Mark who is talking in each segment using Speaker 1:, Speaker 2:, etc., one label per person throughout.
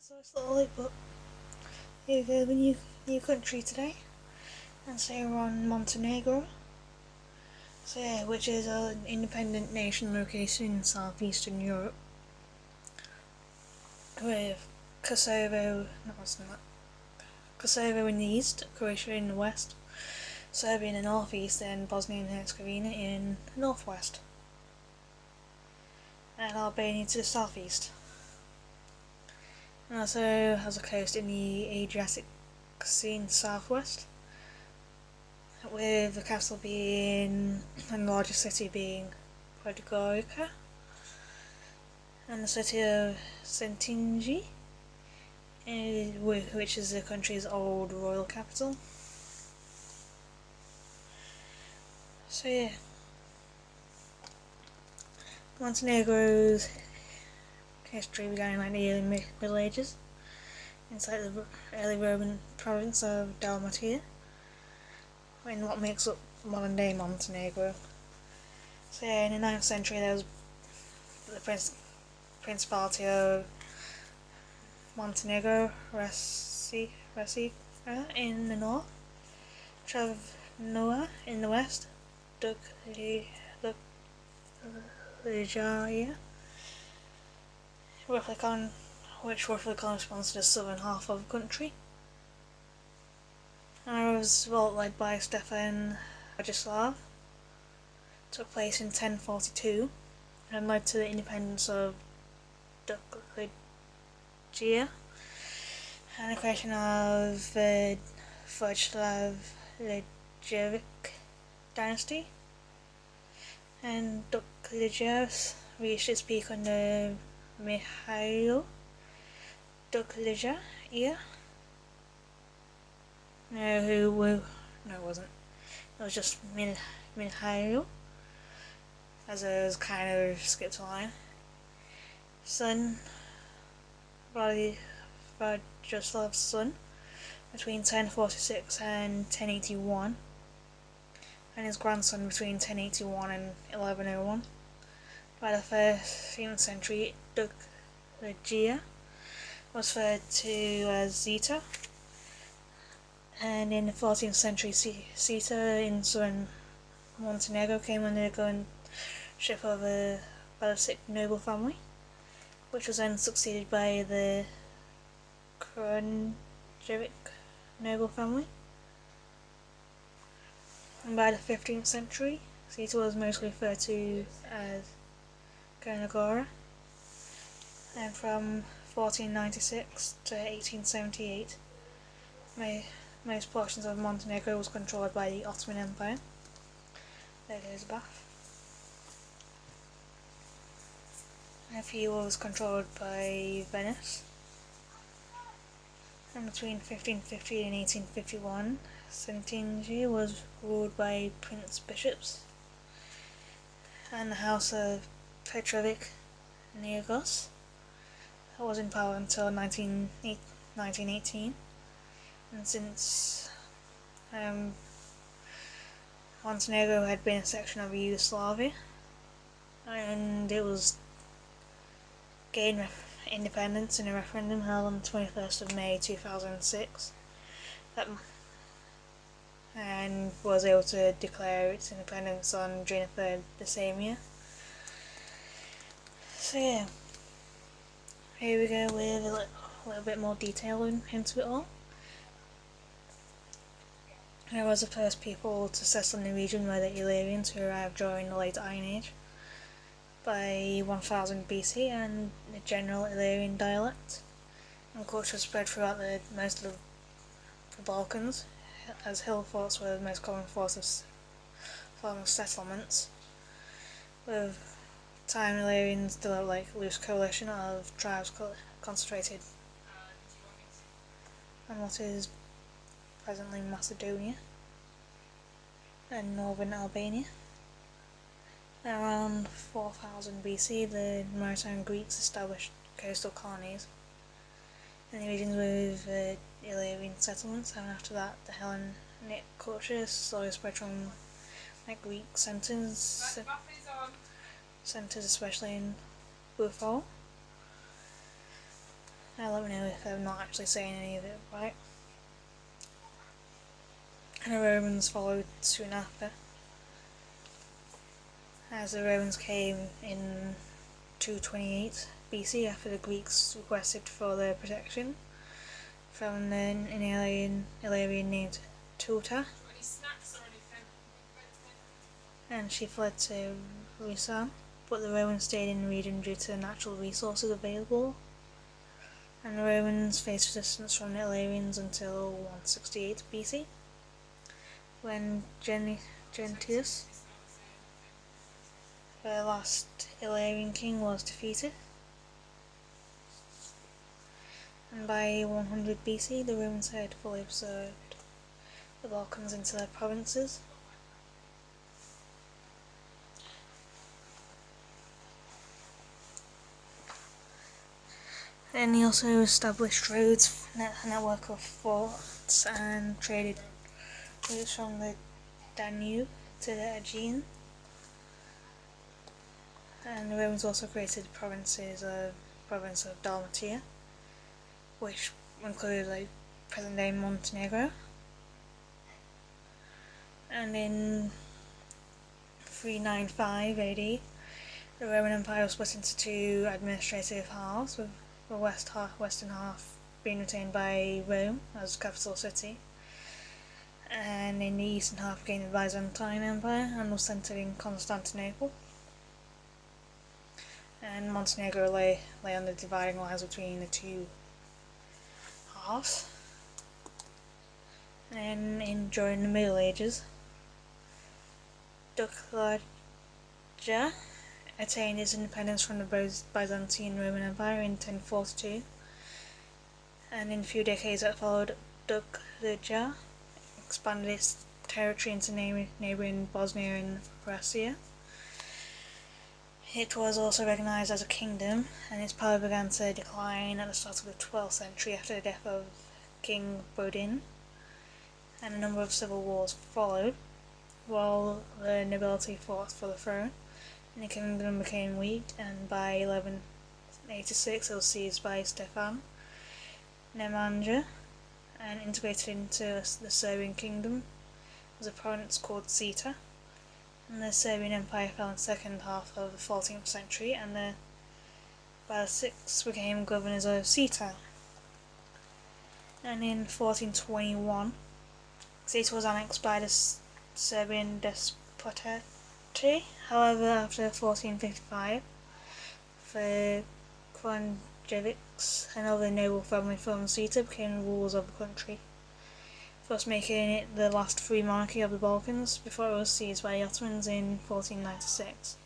Speaker 1: so slowly, but here we go, the new country today. And so we're on Montenegro. So yeah, which is an independent nation located in southeastern Europe, with Kosovo, no it's not, Kosovo in the east, Croatia in the west, Serbia in the northeast, and Bosnia and Herzegovina in the northwest, and Albania to the southeast. And also has a coast in the Adriatic Sea in the southwest, with the capital being, and the largest city being, Podgorica, and the city of Sentinji, which is the country's old royal capital. So yeah, Montenegro's history began in like the early Middle Ages, inside the early Roman province of Dalmatia, in what makes up modern day Montenegro. So yeah, in the 9th century there was the Principality of Montenegro, Rasica in the north, Trevnoa in the west, Duklijaya, which roughly corresponds to the southern half of the country. And it was led by Stefan Rajislav, took place in 1042, and led to the independence of Duklijaya and the creation of the Vladislav Lejevic dynasty. And Duklijaya reached its peak under Mihailo Duklijaya. No, it wasn't. It was just Mihailo, as it was kind of skipped a line. Son, Vladislav's son, between 1046 and 1081, and his grandson between 1081 and 1101. By the 13th century, Duklijaya was referred to as Zeta, and in the 14th century, Zeta in southern Montenegro came under the guardianship of a Baltic noble family, which was then succeeded by the Kranjevic noble family. And by the 15th century, Zeta was mostly referred to as Gernagora, and from 1496 to 1878, most portions of Montenegro was controlled by the Ottoman Empire. There goes Bath. And a few was controlled by Venice. And between 1550 and 1851, Sentinji was ruled by Prince Bishops, and the House of Petrovic Neagos was in power until 1918. And since Montenegro had been a section of Yugoslavia, and it was gained independence in a referendum held on the 21st of May 2006, and was able to declare its independence on June 3rd the same year. So yeah, here we go with a little bit more detail into it all. There was the first people to settle in the region were the Illyrians, who arrived during the late Iron Age by 1000 BC, and the general Illyrian dialect and culture spread throughout most of the Balkans, as hill forts were the most common form of settlements. With time, Illyrians developed loose coalition of tribes concentrated on what is presently Macedonia and northern Albania. Around 4000 BC, the maritime Greeks established coastal colonies in the regions with Illyrian settlements, and after that the Hellenic culture slowly spread from Greek centres, especially in Buffalo, Let me know if I'm not actually saying any of it right. And the Romans followed soon after, as the Romans came in 228 BC after the Greeks requested for their protection from an Illyrian named Tuta, and she fled to Rusam, but the Romans stayed in the region due to the natural resources available, and the Romans faced resistance from the Illyrians until 168 BC, when Gentius, the last Illyrian king, was defeated. And by 100 BC, the Romans had fully absorbed the Balkans into their provinces. Then he also established roads, a network of forts, and traded routes from the Danube to the Aegean. And the Romans also created province of Dalmatia, which included present-day Montenegro. And in 395 AD, the Roman Empire was split into two administrative halves, with the western half being retained by Rome as capital city, and in the eastern half became the Byzantine Empire and was centred in Constantinople. And Montenegro lay on the dividing lines between the two halves. And during the Middle Ages, Duclaja attained its independence from the Byzantine Roman Empire in 1042, and in the few decades that followed, Duclaja expanded its territory into neighbouring Bosnia and Thracia. It was also recognised as a kingdom, and its power began to decline at the start of the 12th century after the death of King Bodin, and a number of civil wars followed, while the nobility fought for the throne, and the kingdom became weak, and by 1186 it was seized by Stefan Nemanja and integrated into the Serbian kingdom as a province called Zeta. And the Serbian Empire fell in the second half of the 14th century, and the Basics became governors of Zeta. And in 1421, Zeta was annexed by the Serbian Despotate. However, after 1455, the Kranjevics, another noble family from Zeta, became the rulers of the country, thus making it the last free monarchy of the Balkans before it was seized by the Ottomans in 1496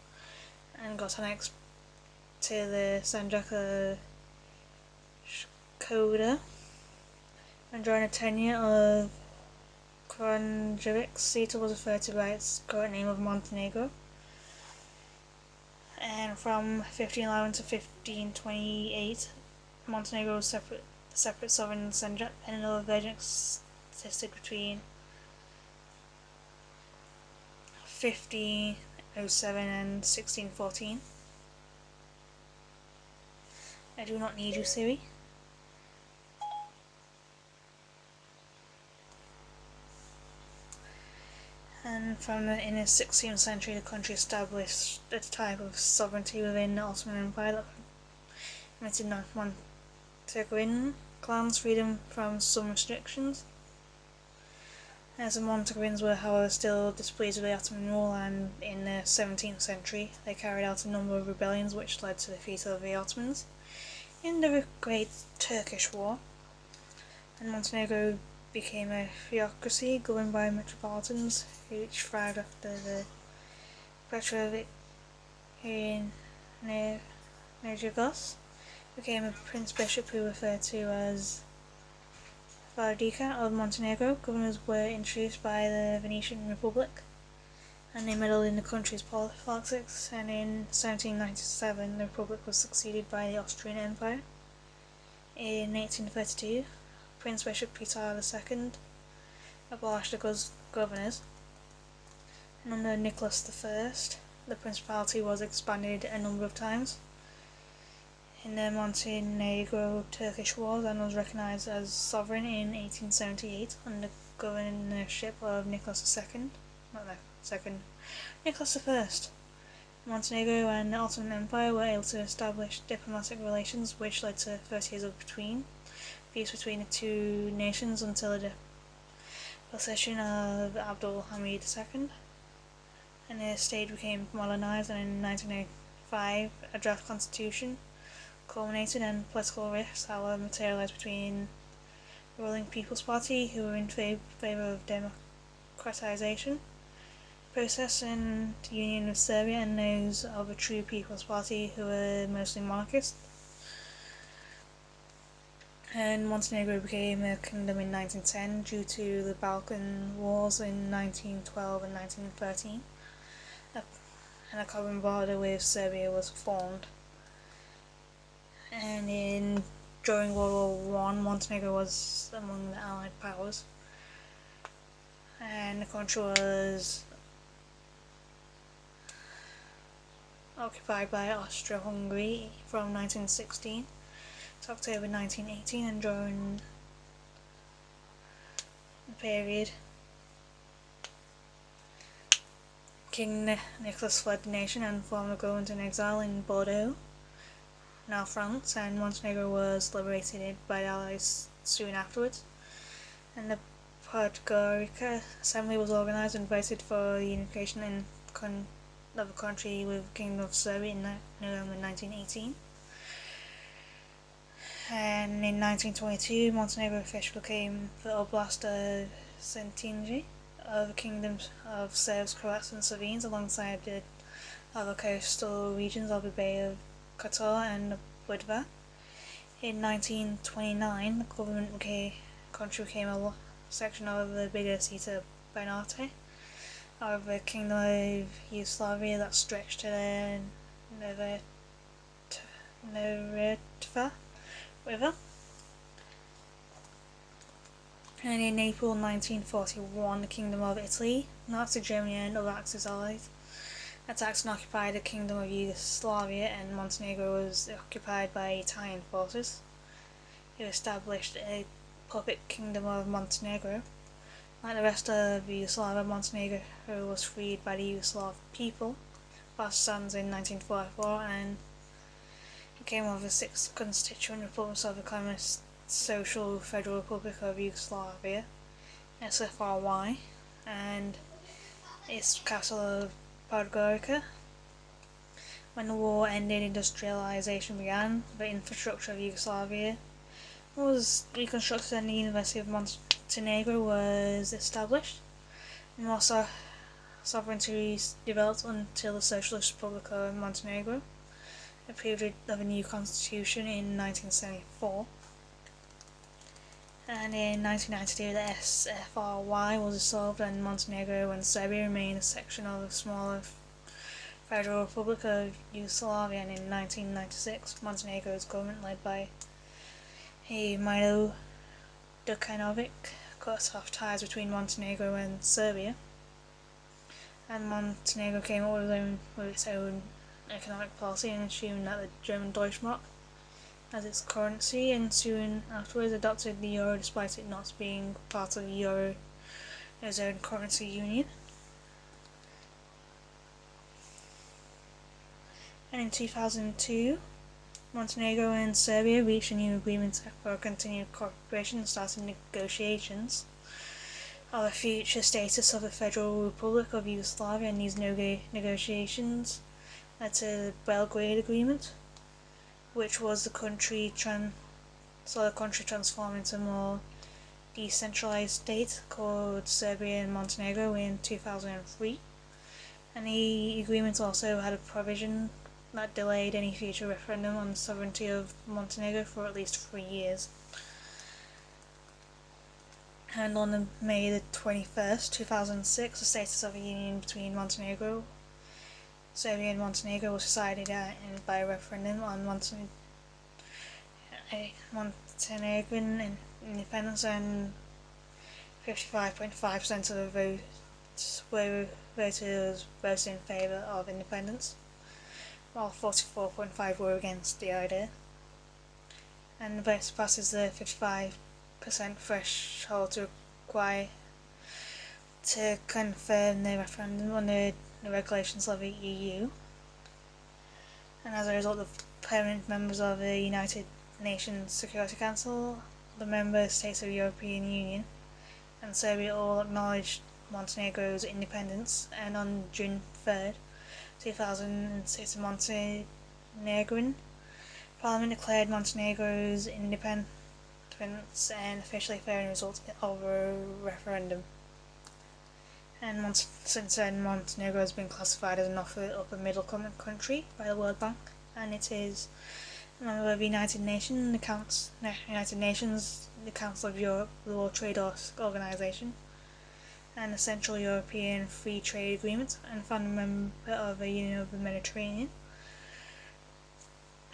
Speaker 1: and got annexed to the Sanjaka Shkoda. And during the tenure of Kranjevics, Zeta was referred to by its current name of Montenegro. And from 1511 to 1528, Montenegro was separate sovereign Sanjak, and another version existed between 1507 and 1614. I do not need you, Siri. And in the 16th century, the country established a type of sovereignty within the Ottoman Empire that permitted Montenegrin clans freedom from some restrictions. As the Montenegrins were, however, still displeased with the Ottoman rule, and in the 17th century they carried out a number of rebellions which led to the defeat of the Ottomans in the Great Turkish War, and Montenegro became a theocracy governed by metropolitans, which thrived after the Petrovic in Nejagos became a prince-bishop who referred to as Vardika of Montenegro. Governors were introduced by the Venetian Republic, and they meddled in the country's politics, and in 1797 the Republic was succeeded by the Austrian Empire. In 1832, Prince Bishop Petar II abolished the governors, and under Nicholas I, the principality was expanded a number of times. in the Montenegro-Turkish Wars and was recognised as sovereign in 1878 under governorship of Nicholas II, not the second, Nicholas I. Montenegro and the Ottoman Empire were able to establish diplomatic relations which led to 30 years of peace between the two nations until the possession of Abdul Hamid II, and the state became modernised, and in 1905 a draft constitution culminated, and political rifts, however, materialised between the ruling People's Party, who were in favour of democratisation process and union with Serbia, and those of a true People's Party, who were mostly monarchist. And Montenegro became a kingdom in 1910 due to the Balkan Wars in 1912 and 1913, and a common border with Serbia was formed. And during World War I, Montenegro was among the Allied powers, and the country was occupied by Austria-Hungary from 1916 to October 1918, and during the period King Nicholas fled the nation and formed a government in exile in Bordeaux, now France, and Montenegro was liberated by the Allies soon afterwards, and the Podgorica Assembly was organised and voted for the unification of the country with the Kingdom of Serbia in November 1918. And in 1922, Montenegro officially became the Oblast of Cetinje of the Kingdoms of Serbs, Croats and Slovenes, alongside the other coastal regions of the Bay of Kotor and Budva. In 1929, the country became a section of the bigger Sita Banate of the Kingdom of Yugoslavia that stretched to the Neretva River. And in April 1941, the Kingdom of Italy, Nazi Germany and other Axis allies attacked and occupied the Kingdom of Yugoslavia, and Montenegro was occupied by Italian forces, who established a puppet Kingdom of Montenegro. Like the rest of Yugoslavia, Montenegro was freed by the Yugoslav people, partisans, in 1944, and became one of the 6 constituent republics of the Communist Social Federal Republic of Yugoslavia, SFRY, and its capital of Podgorica. When the war ended, industrialization began, the infrastructure of Yugoslavia was reconstructed, and the University of Montenegro was established, and more sovereignty developed until the Socialist Republic of Montenegro approved of a new constitution in 1974. And in 1992, the SFRY was dissolved, and Montenegro and Serbia remained a section of the smaller Federal Republic of Yugoslavia. And in 1996, Montenegro's government, led by Milo Đukanović, cut off ties between Montenegro and Serbia, and Montenegro came up with its own economic policy and assumed that the German Deutschmark as its currency, and soon afterwards adopted the euro despite it not being part of the Eurozone currency union. And in 2002, Montenegro and Serbia reached a new agreement for continued cooperation and started negotiations of the future status of the Federal Republic of Yugoslavia, and these negotiations led to the Belgrade Agreement, which was the country transform into a more decentralized state called Serbia and Montenegro in 2003. And the agreement also had a provision that delayed any future referendum on the sovereignty of Montenegro for at least 3 years. And on May the 21st, 2006, the status of a union between Serbia and Montenegro was decided by a referendum on Montenegrin independence, and 55.5% of the votes were voted in favour of independence, while 44.5% were against the idea. and the vote passes the 55% threshold to require to confirm the referendum under the regulations of the EU. And as a result, the permanent members of the United Nations Security Council, the member states of the European Union, and Serbia all acknowledged Montenegro's independence, and on June 3rd, 2006, the Montenegrin Parliament declared Montenegro's independence and officially fair result of a referendum. And since then, Montenegro has been classified as an upper middle country by the World Bank, and it is a member of the United Nations, the Council of Europe, the World Trade Organization, and the Central European Free Trade Agreement, and founding member of the Union of the Mediterranean.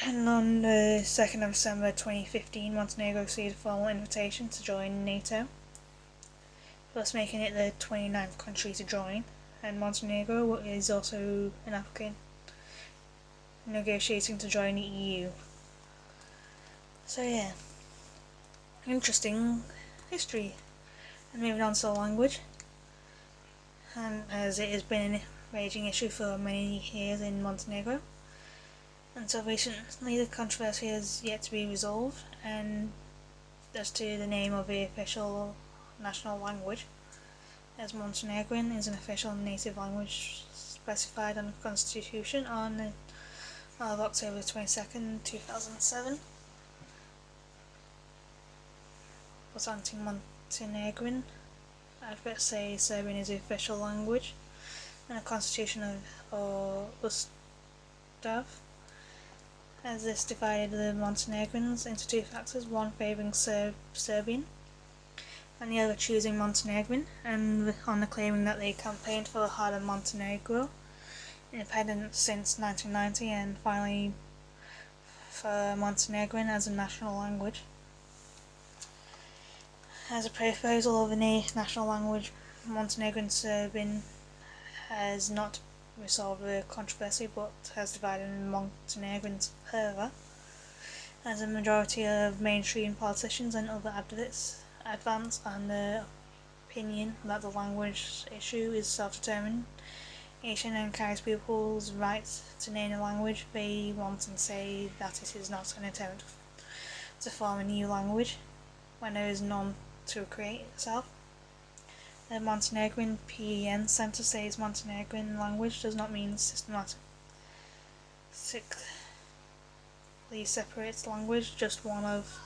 Speaker 1: And on the 2nd of December 2015, Montenegro received a formal invitation to join NATO, thus making it the 29th country to join. And Montenegro is also an applicant negotiating to join the EU. So yeah, interesting history. And moving on to the language, and as it has been a raging issue for many years in Montenegro, until recently the controversy has yet to be resolved, and as to the name of the official national language, as Montenegrin is an official native language specified on the Constitution of October 22nd, 2007. But anti-Montenegrin advocates say Serbian is the official language, and the Constitution of Ustav as this divided the Montenegrins into two factors, one favouring Serbian and the other choosing Montenegrin, and on the claiming that they campaigned for harder Montenegro independence since 1990, and finally for Montenegrin as a national language. As a proposal of a national language, Montenegrin Serbian has not resolved the controversy, but has divided Montenegrins further, as a majority of mainstream politicians and other advocates advance on the opinion that the language issue is self-determination and carries people's rights to name the language they want, and say that it is not an attempt to form a new language when there is none to create itself. The Montenegrin PEN Centre says Montenegrin language does not mean systematically separate language, just one of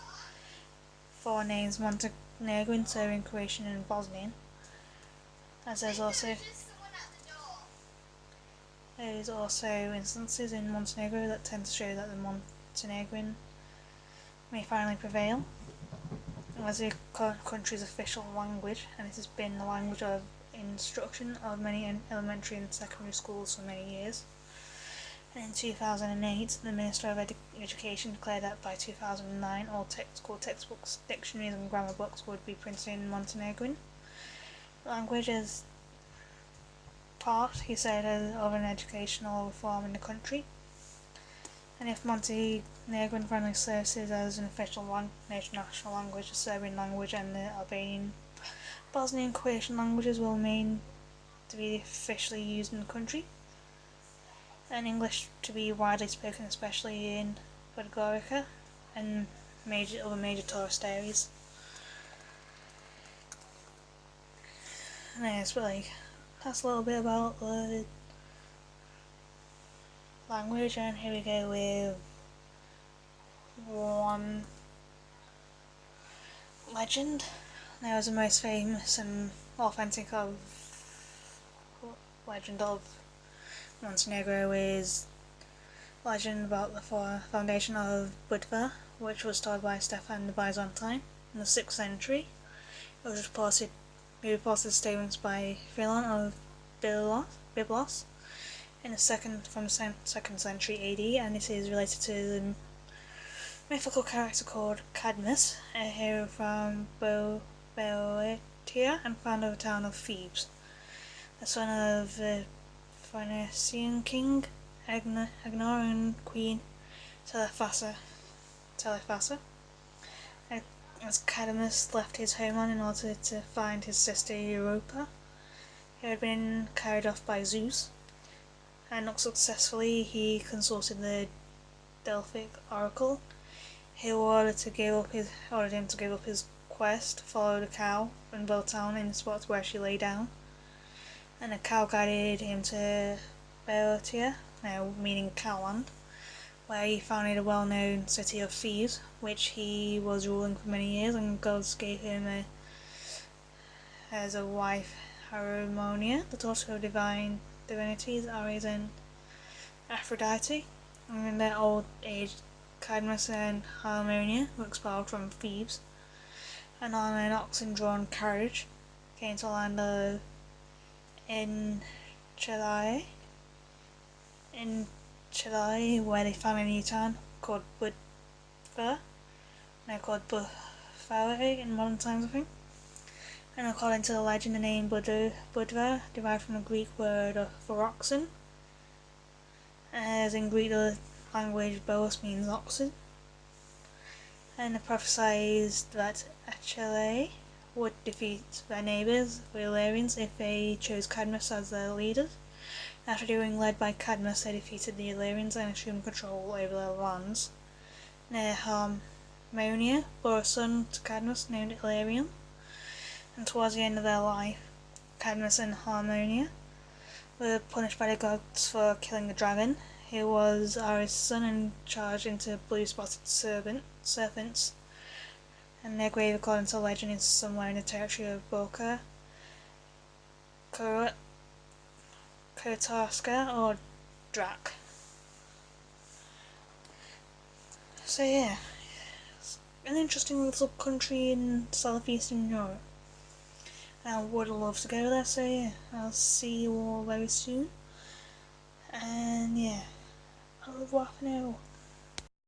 Speaker 1: four names: Montenegrin, Serbian, Croatian and Bosnian. As there is also instances in Montenegro that tend to show that the Montenegrin may finally prevail as the country's official language, and it has been the language of instruction of many elementary and secondary schools for many years. And in 2008, the Minister of Education declared that by 2009 all school textbooks, dictionaries and grammar books would be printed in Montenegrin. The language is part, he said, of an educational reform in the country. And if Montenegrin finally services as an official national language, the Serbian language and the Albanian, Bosnian, Croatian languages will remain to be officially used in the country, and English to be widely spoken, especially in Podgorica and other major tourist areas. Anyways, but that's a little bit about the language, and here we go with one legend. Now, is the most famous and authentic legend of Montenegro is legend about the foundation of Budva, which was told by Stefan the Byzantine in the 6th century. It was reported statements by Philon of Byblos from the 2nd century AD, and it is related to the mythical character called Cadmus, a hero from Boeotia and founder of the town of Thebes, the son of the Phoenician king Agenor and queen Telephassa. as Cadmus left his homeland in order to find his sister Europa, who had been carried off by Zeus, and not successfully, he consulted the Delphic oracle, who ordered him to give up his quest to follow the cow and build a town in the spot where she lay down. And the cow guided him to Boeotia, now meaning Cowland, where he founded a well-known city of Thebes, which he was ruling for many years, and gods gave him as a wife Harmonia, the daughter of divine divinities Ares and Aphrodite. And in their old age, Cadmus and Harmonia were expelled from Thebes, and on an oxen-drawn carriage came to land of Enchelae, where they found a new town called Budva, now called Bufare in modern times, I think. And according to the legend, the name Budva derived from the Greek word for oxen, as in Greek the language Boos means oxen. And it prophesied that Achille would defeat their neighbours, the Illyrians, if they chose Cadmus as their leader. After being led by Cadmus, they defeated the Illyrians and assumed control over their lands. Near Harmonia bore a son to Cadmus named Illyrian, and towards the end of their life, Cadmus and Harmonia were punished by the gods for killing the dragon, who was Ares' son, and charged into blue-spotted serpents. And their grave, according to legend, is somewhere in the territory of Boca, Kotarska, or Drac. So yeah, it's an interesting little country in southeastern Europe. I would love to go there, so yeah, I'll see you all very soon. And yeah, au revoir for now.